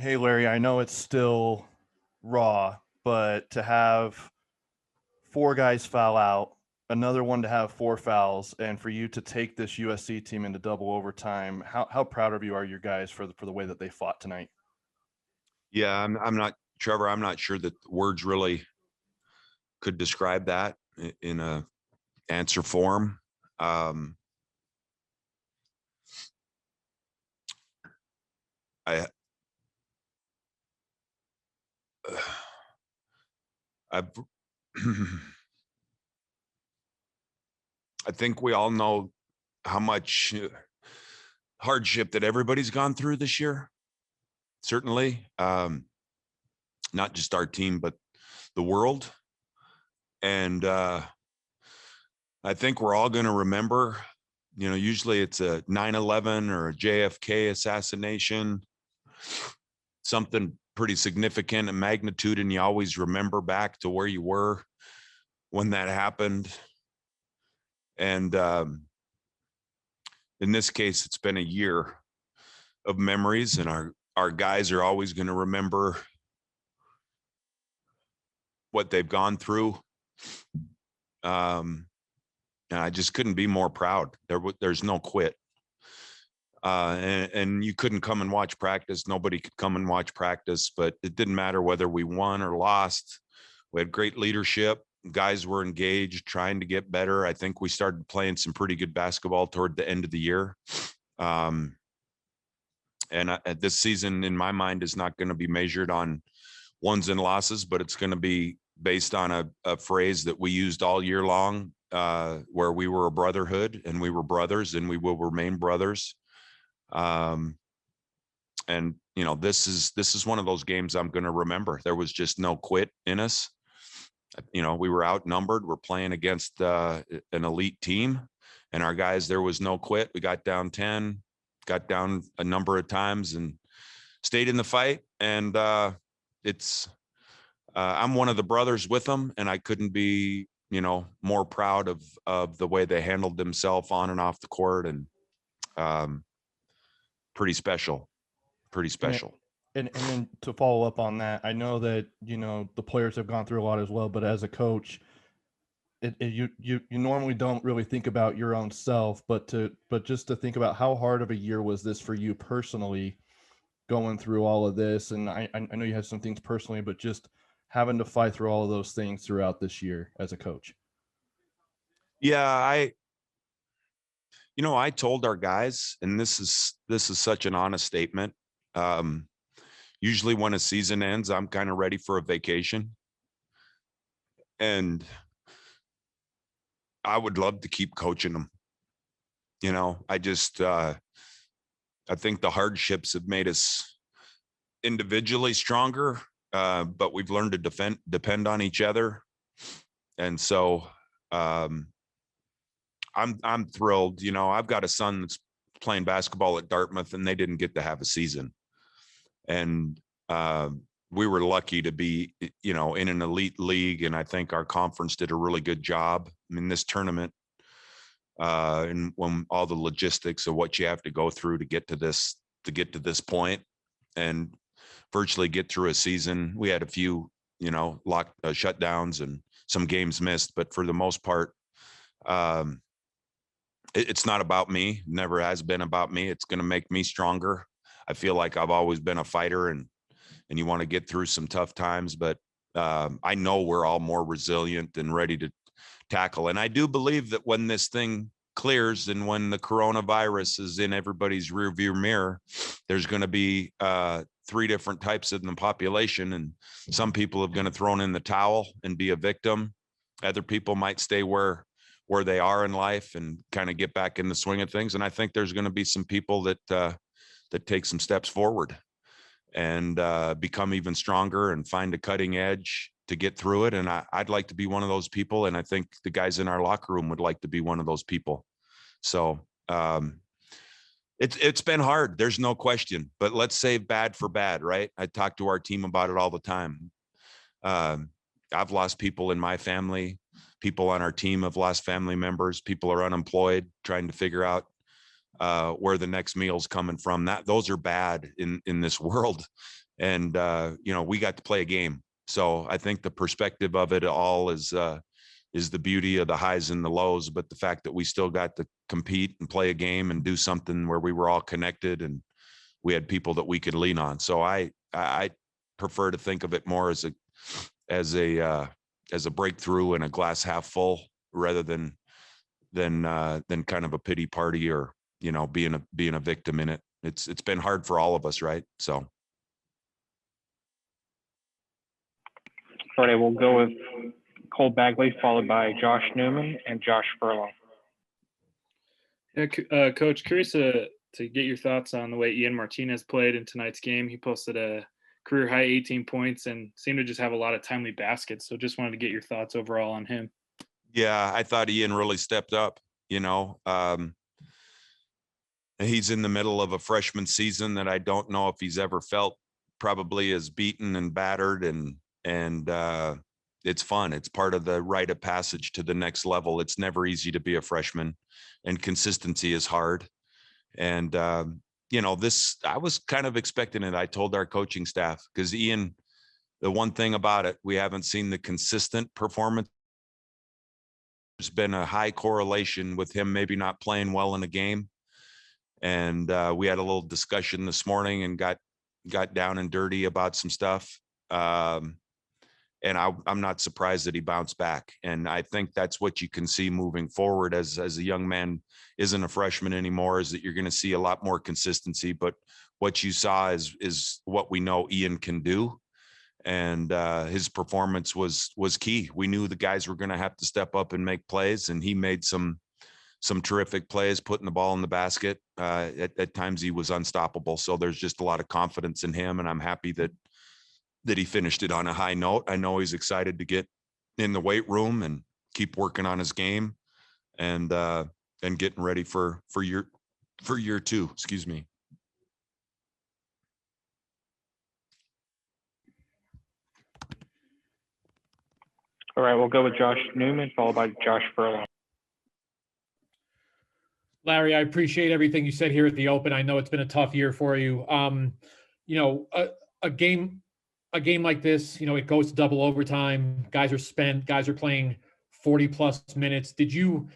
Hey, Larry, I know it's still raw, but to have four guys foul out, another one to have four fouls, and for you to take this USC team into double overtime, how proud of you are your guys for the way that they fought tonight? Yeah, I'm not Trevor. I'm not sure that words really could describe that in a answer form. Um, I I I think we all know how much hardship that everybody's gone through this year. Certainly, not just our team, but the world. And I think we're all going to remember. Usually it's a 9/11 or a JFK assassination, something pretty significant in magnitude, and you always remember back to where you were when that happened. And in this case, it's been a year of memories, and our guys are always going to remember what they've gone through. And I just couldn't be more proud. There's no quit. And you couldn't come and watch practice. Nobody could come and watch practice, but it didn't matter whether we won or lost. We had great leadership. Guys were engaged, trying to get better. I think we started playing some pretty good basketball toward the end of the year. And this season, in my mind, is not going to be measured on wins and losses, but it's going to be based on a phrase that we used all year long, where we were a brotherhood and we were brothers and we will remain brothers. And this is one of those games I'm going to remember. There was just no quit in us. We were outnumbered. We're playing against an elite team, and our guys, there was no quit. We got down 10, got down a number of times and stayed in the fight. And I'm one of the brothers with them, and I couldn't be, more proud of the way they handled themselves on and off the court. And pretty special. Pretty And special. and then to follow up on that, I know that the players have gone through a lot as well, but as a coach, you normally don't really think about your own self, but just to think about how hard of a year was this for you personally, going through all of this. And I know you had some things personally, but just having to fight through all of those things throughout this year as a coach. Yeah, I told our guys, and this is such an honest statement. Usually when a season ends, I'm kind of ready for a vacation. And I would love to keep coaching them. I think the hardships have made us individually stronger, but we've learned to depend on each other. And so I'm thrilled. I've got a son that's playing basketball at Dartmouth, and they didn't get to have a season. And we were lucky to be, in an elite league. And I think our conference did a really good job. I mean, this tournament, and when all the logistics of what you have to go through to get to this point and virtually get through a season. We had a few, shutdowns and some games missed, but for the most part, it's not about me. Never has been about me. It's going to make me stronger. I feel like I've always been a fighter, and you want to get through some tough times, but I know we're all more resilient and ready to tackle. And I do believe that when this thing clears and when the coronavirus is in everybody's rearview mirror, there's going to be three different types in the population. And some people have going to throw in the towel and be a victim. Other people might stay where they are in life and kind of get back in the swing of things. And I think there's going to be some people that take some steps forward and become even stronger and find a cutting edge to get through it. And I'd like to be one of those people. And I think the guys in our locker room would like to be one of those people. So it's been hard. There's no question, but let's say bad for bad, right? I talk to our team about it all the time. I've lost people in my family. People on our team have lost family members. People are unemployed, trying to figure out where the next meal's coming from. Those are bad in this world. And, we got to play a game. So I think the perspective of it all is the beauty of the highs and the lows, but the fact that we still got to compete and play a game and do something where we were all connected and we had people that we could lean on. So I prefer to think of it more as a breakthrough and a glass half full rather than kind of a pity party or, being a victim in it. It's been hard for all of us, right? So. All right, we'll go with Cole Bagley, followed by Josh Newman and Josh Furlong. Yeah, Coach, curious to get your thoughts on the way Ian Martinez played in tonight's game. He posted a career high 18 points and seemed to just have a lot of timely baskets. So just wanted to get your thoughts overall on him. Yeah, I thought Ian really stepped up. He's in the middle of a freshman season that I don't know if he's ever felt probably as beaten and battered, and it's fun. It's part of the rite of passage to the next level. It's never easy to be a freshman, and consistency is hard. And I was kind of expecting it. I told our coaching staff, because Ian, the one thing about it, we haven't seen the consistent performance. There's been a high correlation with him maybe not playing well in a game. And we had a little discussion this morning and got down and dirty about some stuff. And I'm not surprised that he bounced back. And I think that's what you can see moving forward as a young man isn't a freshman anymore, is that you're going to see a lot more consistency. But what you saw is what we know Ian can do. And his performance was key. We knew the guys were going to have to step up and make plays, and he made some terrific plays, putting the ball in the basket. At times he was unstoppable. So there's just a lot of confidence in him. And I'm happy that he finished it on a high note. I know he's excited to get in the weight room and keep working on his game and getting ready for year two, excuse me. All right, we'll go with Josh Newman, followed by Josh Furlong. Larry, I appreciate everything you said here at the Open. I know it's been a tough year for you. A game like this, it goes to double overtime. Guys are playing 40 plus minutes. Did you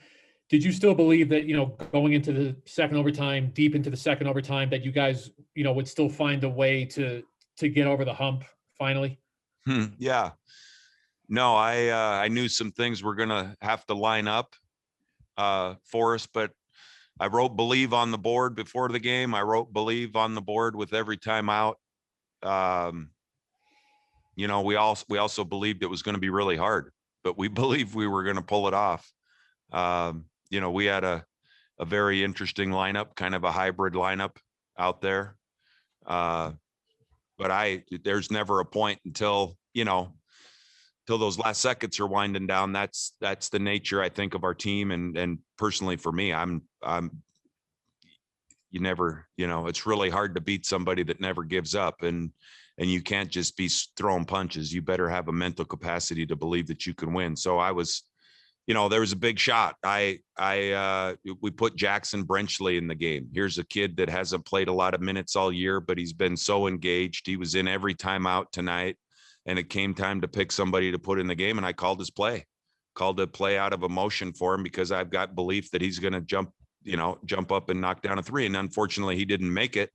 still believe that, going into the second overtime, deep into the second overtime, that you guys, would still find a way to get over the hump finally? Yeah. No, I knew some things were going to have to line up for us, but I wrote believe on the board before the game. I wrote believe on the board with every time out. We also believed it was going to be really hard, but we believed we were going to pull it off. We had a very interesting lineup, kind of a hybrid lineup out there. But there's never a point until those last seconds are winding down. That's the nature, I think, of our team. And personally for me, it's really hard to beat somebody that never gives up. And you can't just be throwing punches. You better have a mental capacity to believe that you can win. So I was, there was a big shot. We put Jackson Brenchley in the game. Here's a kid that hasn't played a lot of minutes all year, but he's been so engaged. He was in every timeout tonight, and it came time to pick somebody to put in the game. And I called a play out of emotion for him, because I've got belief that he's going to jump up and knock down a three. And unfortunately he didn't make it.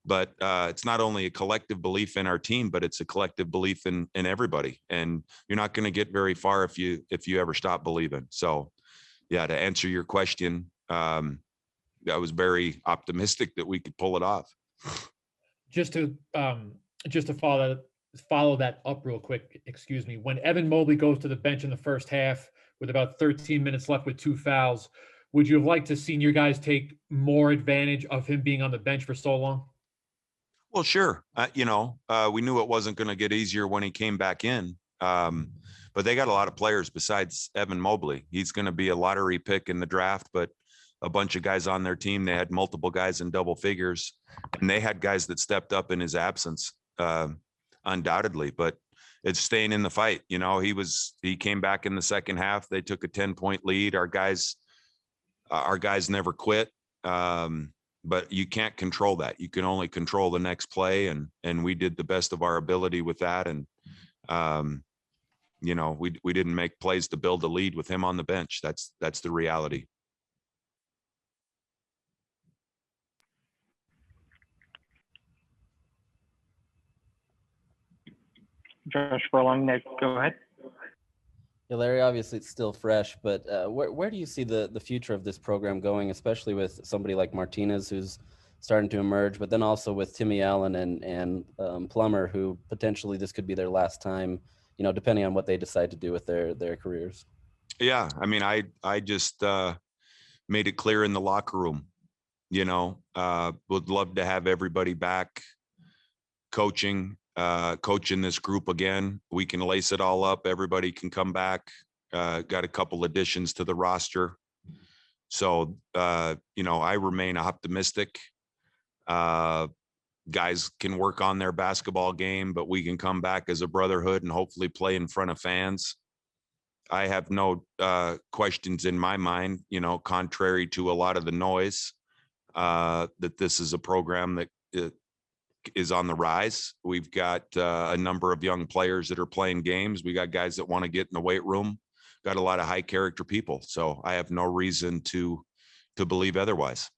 But it's not only a collective belief in our team, but it's a collective belief in everybody. And you're not going to get very far if you ever stop believing. So, yeah, to answer your question, I was very optimistic that we could pull it off. Just to follow that up real quick, excuse me. When Evan Mobley goes to the bench in the first half with about 13 minutes left with 2 fouls, would you have liked to seen your guys take more advantage of him being on the bench for so long? Well, sure. We knew it wasn't going to get easier when he came back in. But they got a lot of players besides Evan Mobley. He's going to be a lottery pick in the draft, but a bunch of guys on their team. They had multiple guys in double figures, and they had guys that stepped up in his absence, undoubtedly. But it's staying in the fight. He came back in the second half. They took a 10-point lead. Our guys never quit. But you can't control that. You can only control the next play. And we did the best of our ability with that. And, you know, we didn't make plays to build a lead with him on the bench. That's the reality. Josh Furlong, next, go ahead. Yeah, Larry, obviously it's still fresh, but where do you see the future of this program going, especially with somebody like Martinez, who's starting to emerge, but then also with Timmy Allen and Plummer, who potentially this could be their last time, you know, depending on what they decide to do with their careers. Yeah. I mean, I just made it clear in the locker room, you know, would love to have everybody back coaching this group again. We can lace it all up. Everybody can come back. Got a couple additions to the roster. So, you know, I remain optimistic. Guys can work on their basketball game, but we can come back as a brotherhood and hopefully play in front of fans. I have no questions in my mind, you know, contrary to a lot of the noise, that this is a program that is on the rise. We've got a number of young players that are playing games. We got guys that want to get in the weight room, got a lot of high character people. So I have no reason to believe otherwise.